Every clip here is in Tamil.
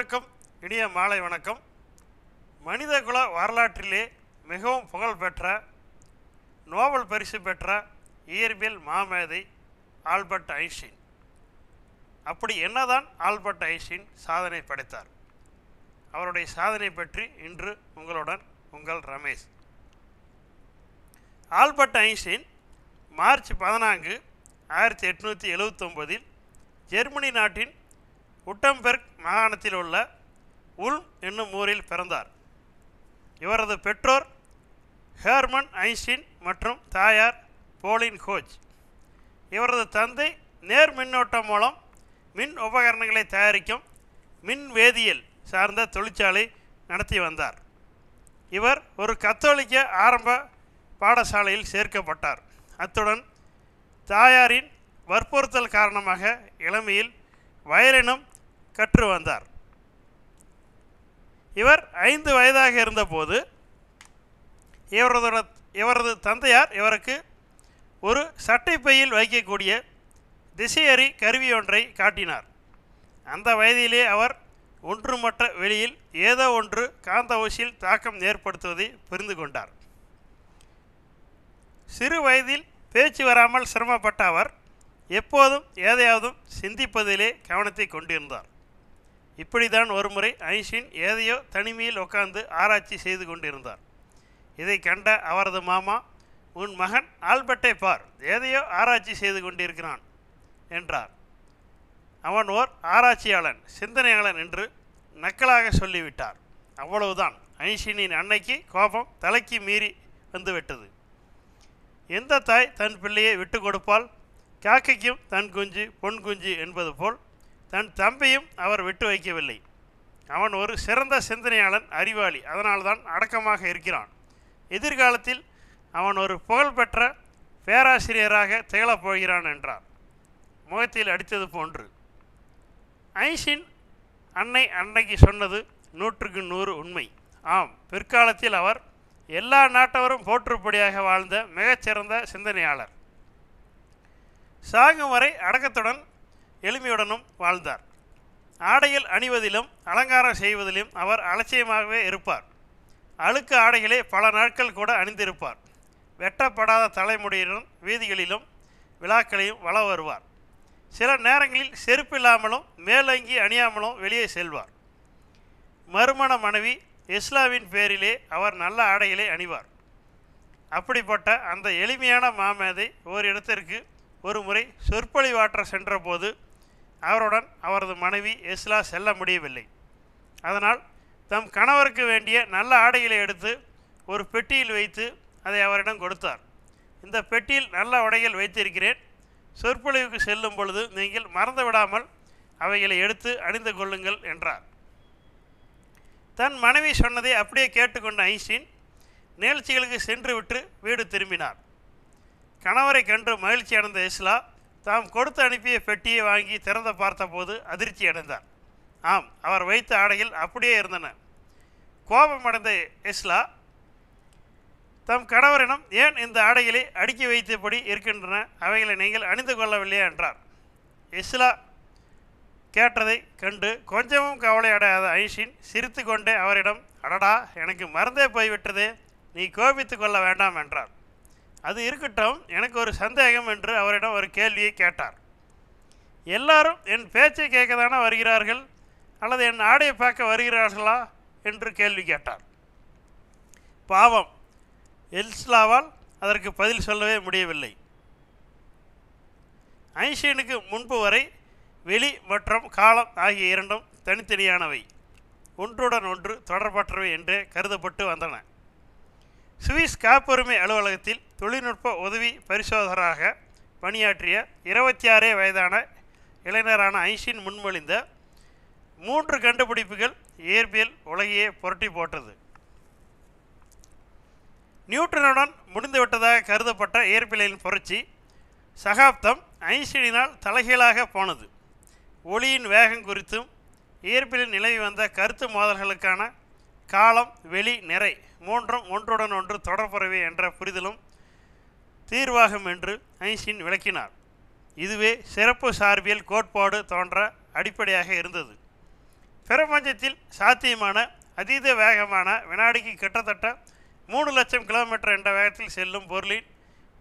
அனைவருக்கும் இனிய மாலை வணக்கம். மனிதகுல வரலாற்றிலே மிகவும் புகழ்பெற்ற நோபல் பரிசு பெற்ற இயற்பியல் மாமேதை ஆல்பர்ட் ஐன்ஸ்டீன். அப்படி என்னதான் ஆல்பர்ட் ஐன்ஸ்டீன் சாதனை படைத்தார்? அவருடைய சாதனை பற்றி இன்று உங்களுடன் உங்கள் Ramesh. Albert Einstein March 14, 1879 Germany நாட்டின் உட்டம்பெர்க் மாகாணத்தில் உள்ள உல்ம் என்னும் ஊரில் பிறந்தார். இவரது பெற்றோர் ஹெர்மன் ஐன்ஸ்டீன் மற்றும் தாயார் போலின் ஹோச். இவரது தந்தை நேர் மின்னோட்டம் மூலம் மின் உபகரணங்களை தயாரிக்கும் மின் வேதியியல் சார்ந்த தொழிற்சாலை நடத்தி வந்தார். இவர் ஒரு கத்தோலிக்க ஆரம்ப பாடசாலையில் சேர்க்கப்பட்டார். அத்துடன் தாயாரின் வற்புறுத்தல் காரணமாக இளமையில் வயலினும் கற்று வந்தார். இவர் 5 வயதாக இருந்தபோது இவரது தந்தையார் இவருக்கு ஒரு சட்டைப்பையில் வைக்கக்கூடிய திசையறி கருவி ஒன்றை காட்டினார். அந்த வயதிலே அவர் ஒன்றுமற்ற வெளியில் ஏதோ ஒன்று காந்த ஊசியில் தாக்கம் ஏற்படுத்துவதை புரிந்து கொண்டார். சிறு வயதில் பேச்சு வராமல் சிரமப்பட்ட அவர் எப்போதும் எதையாவது சிந்திப்பதிலே கவனத்தை கொண்டிருந்தார். இப்படிதான் ஒருமுறை ஐன்ஸ்டீன் ஏதையோ தனிமையில் உட்கார்ந்து ஆராய்ச்சி செய்து கொண்டிருந்தார். இதை கண்ட அவரது மாமா, உன் மகன் ஆல்பர்ட்டை பார், எதையோ ஆராய்ச்சி செய்து கொண்டிருக்கிறான் என்றார். அவன் ஓர் ஆராய்ச்சியாளன், சிந்தனையாளன் என்று நக்கலாக சொல்லிவிட்டார். அவ்வளவுதான். ஐன்ஸ்டீனின் அன்னைக்கு கோபம் தலைக்கு மீறி வந்துவிட்டது. எந்த தாய் தன் பிள்ளையை விட்டு கொடுப்பால்? காக்கைக்கும் தன் குஞ்சு பொன் குஞ்சு என்பது போல் தன் தம்பியும் அவர் விட்டு வைக்கவில்லை. அவன் ஒரு சிறந்த சிந்தனையாளன், அறிவாளி, அதனால்தான் அடக்கமாக இருக்கிறான். எதிர்காலத்தில் அவன் ஒரு புகழ்பெற்ற பேராசிரியராக திகழப் போகிறான் என்றார், முகத்தில் அடித்தது போன்று. ஐன்ஸ்டீன் அன்னை அன்னைக்கு சொன்னது 100க்கு 100 உண்மை. ஆம், பிற்காலத்தில் அவர் எல்லா நாட்டவரும் போற்றுப்படியாக வாழ்ந்த மிகச்சிறந்த சிந்தனையாளர். சாகும் வரை அடக்கத்துடன் எளிமையுடனும் வாழ்ந்தார். ஆடைகள் அணிவதிலும் அலங்காரம் செய்வதிலும் அவர் அலட்சியமாகவே இருப்பார். அழுக்கு ஆடைகளே பல நாட்கள் கூட அணிந்திருப்பார். வெட்டப்படாத தலைமுடியுடன் வீதிகளிலும் விழாக்களையும் வள வருவார். சில நேரங்களில் செருப்பில்லாமலும் மேலங்கி அணியாமலும் வெளியே செல்வார். மறுமண மனைவி இஸ்லாமின் பேரிலே அவர் நல்ல ஆடைகளை அணிவார். அப்படிப்பட்ட அந்த எளிமையான மாமேதை ஓரிடத்திற்கு ஒரு முறை சொற்பொழிவாற்ற சென்றபோது அவருடன் அவரது மனைவி எஸ்லா செல்ல முடியவில்லை. அதனால் தம் கணவருக்கு வேண்டிய நல்ல ஆடைகளை எடுத்து ஒரு பெட்டியில் வைத்து அதை அவரிடம் கொடுத்தார். இந்த பெட்டியில் நல்ல உடைகள் வைத்திருக்கிறேன், சொற்பொழிவுக்கு செல்லும் பொழுது நீங்கள் மறந்துவிடாமல் அவைகளை எடுத்து அணிந்து கொள்ளுங்கள் என்றார். தன் மனைவி சொன்னதை அப்படியே கேட்டுக்கொண்ட ஐன்ஸ்டீன் நிகழ்ச்சிகளுக்கு சென்றுவிட்டு வீடு திரும்பினார். கணவரை கண்டு மகிழ்ச்சி அடைந்த எஸ்லா தாம் கொடுத்து அனுப்பிய பெட்டியை வாங்கி திறந்து பார்த்தபோது அதிர்ச்சி அடைந்தார். ஆம், அவர் வைத்த ஆடைகள் அப்படியே இருந்தன. கோபமடைந்த எஸ்லா தம் கணவரிடம், ஏன் இந்த ஆடைகளை அடுக்கி வைத்தபடி இருக்கின்றன, அவைகளை நீங்கள் அணிந்து கொள்ளவில்லையா என்றார். எஸ்லா கேட்டதை கண்டு கொஞ்சமும் கவலை அடையாத ஐன்ஸ்டீன் சிரித்து கொண்டே அவரிடம், அடடா, எனக்கு மறந்தே போய்விட்டதே, நீ கோபித்து கொள்ள வேண்டாம் என்றார். அது இருக்கட்டும், எனக்கு ஒரு சந்தேகம் என்று அவரிடம் ஒரு கேள்வியை கேட்டார். எல்லாரும் என் பேச்சை கேட்க தானே வருகிறார்கள், அல்லது என் ஆடையை பார்க்க வருகிறார்களா என்று கேள்வி கேட்டார். பாவம், எஸ்லாவால் அதற்கு பதில் சொல்லவே முடியவில்லை. ஐன்ஸ்டீனுக்கு முன்பு வரை வெளி மற்றும் காலம் ஆகிய இரண்டும் தனித்தனியானவை, ஒன்றுடன் ஒன்று தொடர்பற்றவை என்றே கருதப்பட்டு வந்தன. சுவிஸ் காப்புரிமை அலுவலகத்தில் தொழில்நுட்ப உதவி பரிசோதகராக பணியாற்றிய 26 வயதான இளைஞரான ஐன்ஸ்டீன் முன்மொழிந்த 3 கண்டுபிடிப்புகள் இயற்பியல் உலகையே புரட்டி போட்டது. நியூட்டனுடன் முடிந்துவிட்டதாக கருதப்பட்ட இயற்பியலின் புரட்சி சகாப்தம் ஐன்ஸ்டீனினால் தலைகீழாக போனது. ஒளியின் வேகம் குறித்தும் இயற்பியலில் நிலவி வந்த கருத்து மோதல்களுக்கான காலம், வெளி, நிறை மூன்றும் ஒன்றுடன் ஒன்று தொடர்புறவை என்ற புரிதலும் தீர்வாகும் என்று ஐன்ஸ்டீன் விளக்கினார். இதுவே சிறப்பு சார்பியல் கோட்பாடு தோன்ற அடிப்படையாக இருந்தது. பிரபஞ்சத்தில் சாத்தியமான அதீத வேகமான வினாடிக்கு கிட்டத்தட்ட 3,00,000 கிலோமீட்டர் என்ற வேகத்தில் செல்லும் பொருளின்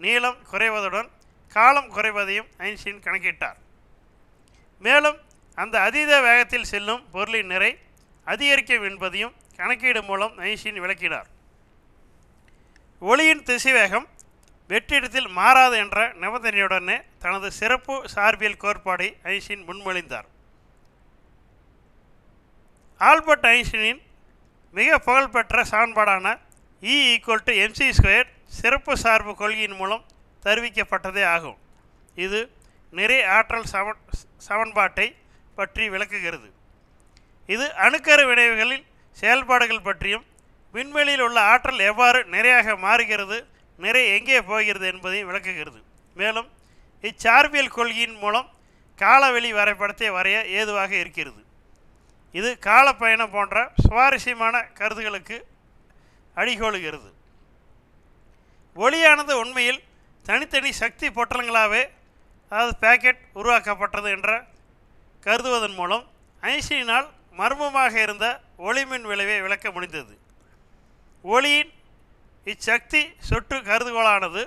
நீளம் குறைவதுடன் காலம் குறைவதையும் ஐன்ஸ்டீன் கணக்கிட்டார். மேலும் அந்த அதீத வேகத்தில் செல்லும் பொருளின் நிறை அதிகரிக்கும் என்பதையும் கணக்கீடு மூலம் ஐன்ஸ்டீன் விளக்கினார். ஒளியின் திசைவேகம் வெற்றிடத்தில் மாறாது என்ற நிபந்தனையுடனே தனது சிறப்பு சார்பியல் கோட்பாடை ஐன்ஸ்டீன் முன்மொழிந்தார். ஆல்பர்ட் ஐன்ஸ்டீனின் மிக புகழ்பெற்ற சமன்பாடான E=mc² சிறப்பு சார்பு கொள்கையின் மூலம் தருவிக்கப்பட்டதே ஆகும். இது நிறை ஆற்றல் சமன்பாட்டை பற்றி விளக்குகிறது. இது அணுக்கரு விளைவுகளில் செயல்பாடுகள் பற்றியும் விண்வெளியில் உள்ள ஆற்றல் எவ்வாறு நிறையாக மாறுகிறது, நிறை எங்கே போகிறது என்பதையும் விளக்குகிறது. மேலும் இச்சார்பியல் கொள்கையின் மூலம் காலவெளி வரைபடத்தை வரைய ஏதுவாக இருக்கிறது. இது கால பயணம் போன்ற சுவாரஸ்யமான கருத்துகளுக்கு அடிகோலுகிறது. ஒளியானது உண்மையில் தனித்தனி சக்தி பொட்டலங்களாகவே அதாவது பேக்கெட் உருவாக்கப்பட்டது என்ற கருதுவதன் மூலம் ஐன்ஸ்டீனால் மர்மமாக இருந்த ஒளிமின் விளைவை விளக்க முடிந்தது. ஒளியின் இச்சக்தி சொட்டு கருதுகோளானது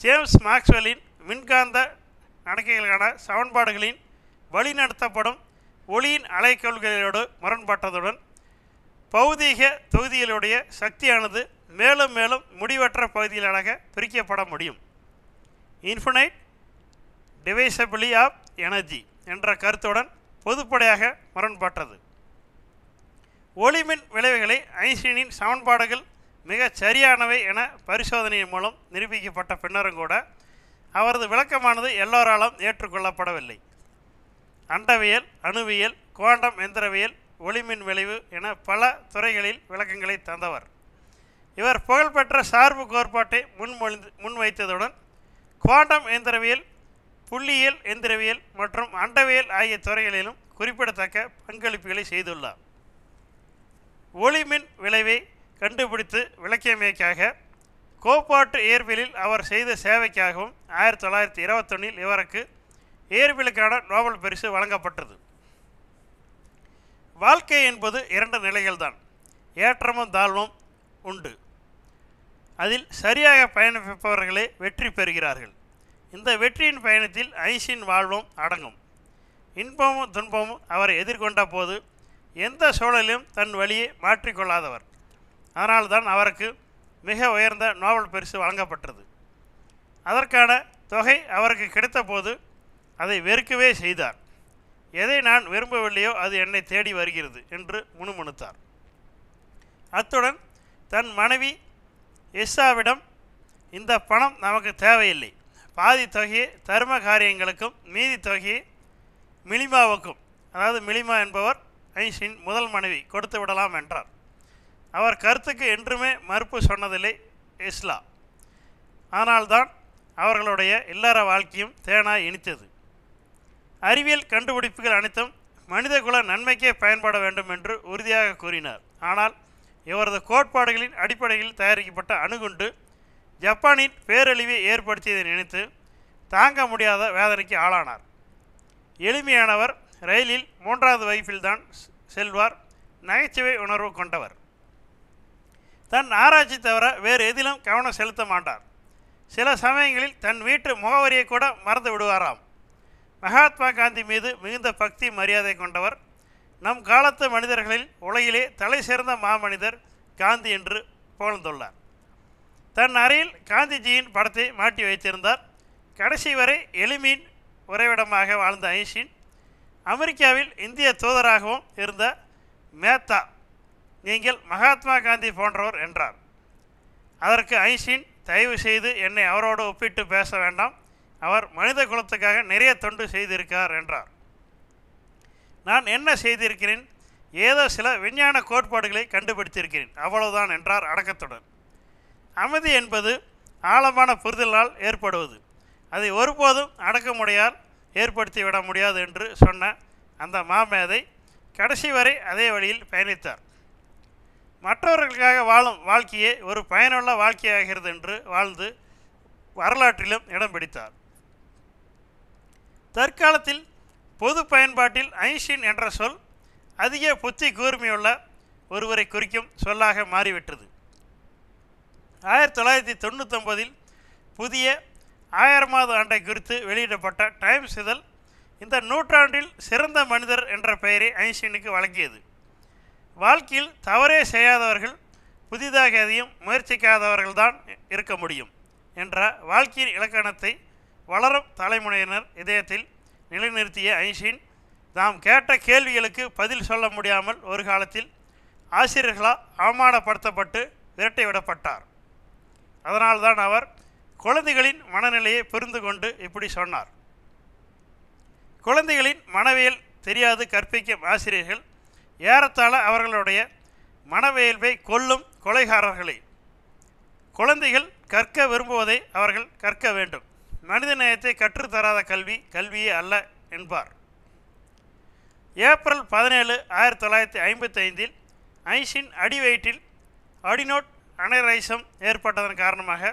ஜேம்ஸ் மேக்ஸ்வெல்லின் மின்காந்த நடக்கைகளுக்கான சமன்பாடுகளின் வழிநடத்தப்படும் ஒளியின் அலைக்கோள்களோடு முரண்பட்டதுடன் பௌதீக தொகுதிகளுடைய சக்தியானது மேலும் மேலும் முடிவற்ற பகுதிகளாக பிரிக்கப்பட முடியும். இன்ஃபினைட் டிவைசபிளி ஆஃப் எனர்ஜி என்ற கருத்துடன் பொதுப்படையாக முரண்பட்டது. ஒளிமின் விளைவுகளை ஐன்ஸ்டீனின் சமன்பாடுகள் மிகச் சரியானவை என பரிசோதனையின் மூலம் நிரூபிக்கப்பட்ட பின்னரும் கூட அவரது விளக்கமானது எல்லோராலும் ஏற்றுக்கொள்ளப்படவில்லை. அண்டவியல், அணுவியல், குவாண்டம் எந்திரவியல், ஒளிமின் விளைவு என பல துறைகளில் விளக்கங்களை தந்தவர். இவர் புகழ்பெற்ற சார்பு கோட்பாட்டை முன்வைத்ததுடன் குவாண்டம் எந்திரவியல், புள்ளியியல் எந்திரவியல் மற்றும் அண்டவியல் ஆகிய துறைகளிலும் குறிப்பிடத்தக்க பங்களிப்புகளை செய்துள்ளார். ஒளிமின் விளைவை கண்டுபிடித்து விளக்கியமைக்காக கோட்பாட்டு இயற்பியலில் அவர் செய்த சேவைக்காகவும் 1921 இவருக்கு இயற்பியலுக்கான நோபல் பரிசு வழங்கப்பட்டது. வாழ்க்கை என்பது 2 நிலைகள்தான். ஏற்றமும் தாழ்வும் உண்டு. அதில் சரியாக பயணிப்பவர்களே வெற்றி பெறுகிறார்கள். இந்த வெற்றியின் பயணத்தில் ஐன்ஸ்டீன் வாழ்வும் அடங்கும். இன்பமும் துன்பமும் அவரை எதிர்கொண்ட போது எந்த சூழலிலும் தன் வழியை மாற்றிக்கொள்ளாதவர். அதனால்தான் அவருக்கு மிக உயர்ந்த நோபல் பரிசு வழங்கப்பட்டது. அதற்கான தொகை அவருக்கு கிடைத்த போது அதை வெறுக்கவே செய்தார். எதை நான் விரும்பவில்லையோ அது என்னை தேடி வருகிறது என்று முணுமுணுத்தார். அத்துடன் தன் மனைவி எஸ்ஸாவிடம் இந்த பணம் நமக்கு தேவையில்லை, பாதி தொகையை தர்ம காரியங்களுக்கும் மீதி தொகையை மிலிமாவுக்கும், அதாவது மிலிமா என்பவர் ஐன்ஸ்டீன் முதல் மனைவி, கொடுத்து விடலாம் என்றார். அவர் கருத்துக்கு என்றுமே மறுப்பு சொன்னதில்லை எஸ்லா. ஆனால்தான் அவர்களுடைய இல்லற வாழ்க்கையும் தேனாய் இனித்தது. அறிவியல் கண்டுபிடிப்புகள் அனைத்தும் மனிதகுல நன்மைக்கே பயன்பட வேண்டும் என்று உறுதியாக கூறினார். ஆனால் இவரது கோட்பாடுகளின் அடிப்படையில் தயாரிக்கப்பட்ட அணுகுண்டு ஜப்பானின் பேரழிவை ஏற்படுத்தியதை நினைத்து தாங்க முடியாத வேதனைக்கு ஆளானார். எளிமையானவர், ரயிலில் 3வது வகுப்பில்தான் செல்வார், நகைச்சுவை உணர்வு கொண்டவர். தன் ஆராய்ச்சி தவிர வேறு எதிலும் கவனம் செலுத்த மாட்டார். சில சமயங்களில் தன் வீட்டு முகவரியை கூட மறந்து விடுவாராம். மகாத்மா காந்தி மீது மிகுந்த பக்தி மரியாதை கொண்டவர். நம் காலத்து மனிதர்களில் உலகிலே தலை சிறந்த மாமனிதர் காந்தி என்று புகழ்ந்துள்ளார். தன் அறையில் காந்திஜியின் படத்தை மாட்டி வைத்திருந்தார். கடைசி வரை எளிமையின் உறைவிடமாக வாழ்ந்த ஐன்ஸ்டீன் அமெரிக்காவில் இந்திய தூதராகவும் இருந்த மேத்தா, நீங்கள் மகாத்மா காந்தி போன்றவர் என்றார். அதற்கு ஐன்ஸ்டீன், தயவு செய்து என்னை அவரோடு ஒப்பிட்டு பேச வேண்டாம், அவர் மனித குலத்துக்காக நிறைய தொண்டு செய்திருக்கார் என்றார். நான் என்ன செய்திருக்கிறேன், ஏதோ சில விஞ்ஞான கோட்பாடுகளை கண்டுபிடித்திருக்கிறேன், அவ்வளவுதான் என்றார் அடக்கத்துடன். அமைதி என்பது ஆழமான புரிதலால் ஏற்படுவது, அதை ஒருபோதும் அடக்குமுறையால் ஏற்படுத்திவிட முடியாது என்று சொன்ன அந்த மாமேதை கடைசி வரை அதே வழியில் பயணித்தார். மற்றவர்களுக்காக வாழும் வாழ்க்கையே ஒரு பயனுள்ள வாழ்க்கையாகிறது என்று வாழ்ந்து வரலாற்றிலும் இடம் பிடித்தார். தற்காலத்தில் பொது பயன்பாட்டில் ஐன்ஸ்டீன் என்ற சொல் அதிக புத்தி கூர்மையுள்ள ஒருவரை குறிக்கும் சொல்லாக மாறிவிட்டது. 1999 புதிய 1000வது ஆண்டை குறித்து வெளியிடப்பட்ட டைம்ஸ் இதழ் இந்த நூற்றாண்டில் சிறந்த மனிதர் என்ற பெயரை ஐன்ஸ்டீனுக்கு வழங்கியது. வாழ்க்கையில் தவறே செய்யாதவர்கள், புதிதாக எதையும் முயற்சிக்காதவர்கள்தான் இருக்க முடியும் என்ற வாழ்க்கையின் இலக்கணத்தை வளரும் தலைமுறையினர் இதயத்தில் நிலைநிறுத்திய ஐன்ஸ்டீன் தாம் கேட்ட கேள்விகளுக்கு பதில் சொல்ல முடியாமல் ஒரு காலத்தில் ஆசிரியர்களால் அவமானப்படுத்தப்பட்டு விரட்டி விடப்பட்டார். அதனால்தான் அவர் குழந்தைகளின் மனநிலையை புரிந்து கொண்டு இப்படி சொன்னார். குழந்தைகளின் மனவியல் தெரியாது கற்பிக்கும் ஆசிரியர்கள் ஏறத்தாழ அவர்களுடைய மனவியல்பை கொல்லும் கொலைகாரர்களே. குழந்தைகள் கற்க விரும்புவதை அவர்கள் கற்க வேண்டும். மனித நேயத்தை கற்றுத்தராத கல்வி கல்வியே அல்ல என்பார். ஏப்ரல் 17, 1955 ஐன்ஸ்டீன் அடிவயிற்றில் அடினோட் அனரைசம் ஏற்பட்டதன் காரணமாக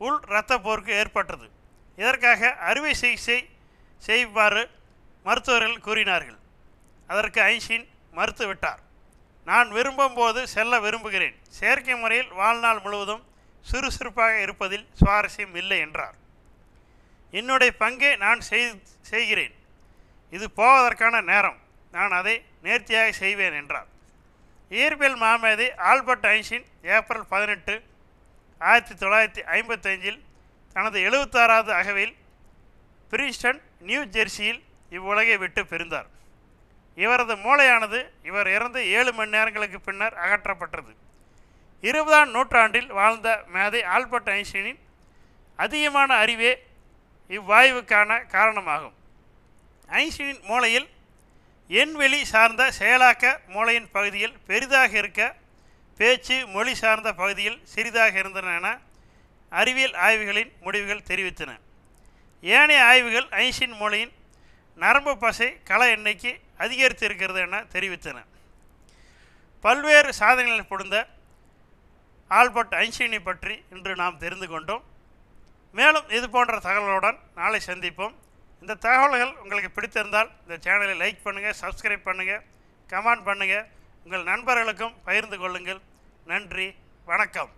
உள் இரத்தப்போக்கு ஏற்பட்டது. இதற்காக அறுவை சிகிச்சை செய்வாறு மருத்துவர்கள் கூறினார்கள். அதற்கு ஐன்ஸ்டீன் மறுத்துவிட்டார். நான் விரும்பும் போது செல்ல விரும்புகிறேன். செயற்கை முறையில் வாழ்நாள் முழுவதும் சுறுசுறுப்பாக இருப்பதில் சுவாரஸ்யம் இல்லை என்றார். என்னுடைய பங்கை நான் செய்கிறேன். இது போவதற்கான நேரம். நான் அதை நேர்த்தியாக செய்வேன் என்றார். இயற்பியல் மாமேதை ஆல்பர்ட் ஐன்ஸ்டீன் ஏப்ரல் 18, 1955 தனது 76வது அகவையில் பிரின்ஸ்டன், நியூ ஜெர்சியில் இவ்வுலகை விட்டு பிரிந்தார். இவரது மூளையானது இவர் இறந்து 7 மணி நேரங்களுக்கு பின்னர் அகற்றப்பட்டது. 20ஆம் நூற்றாண்டில் வாழ்ந்த மேதை ஆல்பர்ட் ஐன்ஸ்டீனின் அதிகமான அறிவே இவ்வாய்வுக்கான காரணமாகும். ஐன்ஸ்டீனின் மூளையில் எண்வெளி சார்ந்த செயலாக்க மூளையின் பகுதியில் பெரிதாக இருக்க, பேச்சு மொழி சார்ந்த பகுதியில் சிறிதாக இருந்தன என அறிவியல் ஆய்வுகளின் முடிவுகள் தெரிவித்தன. ஏனைய ஆய்வுகள் ஐன்ஸ்டீன் மூளையின் நரம்பு பசை கள எண்ணிக்கை அதிகரித்திருக்கிறது என தெரிவித்தன. பல்வேறு சாதனைகள் புரிந்த ஆல்பர்ட் ஐன்ஸ்டீனை பற்றி இன்று நாம் தெரிந்து கொண்டோம். மேலும் இது போன்ற தகவல்களுடன் நாளை சந்திப்போம். இந்த தகவல்கள் உங்களுக்கு பிடித்திருந்தால் இந்த சேனலை லைக் பண்ணுங்கள், சப்ஸ்கிரைப் பண்ணுங்கள், கமெண்ட் பண்ணுங்கள், உங்கள் நண்பர்களுக்கும் பகிர்ந்து கொள்ளுங்கள். நன்றி, வணக்கம்.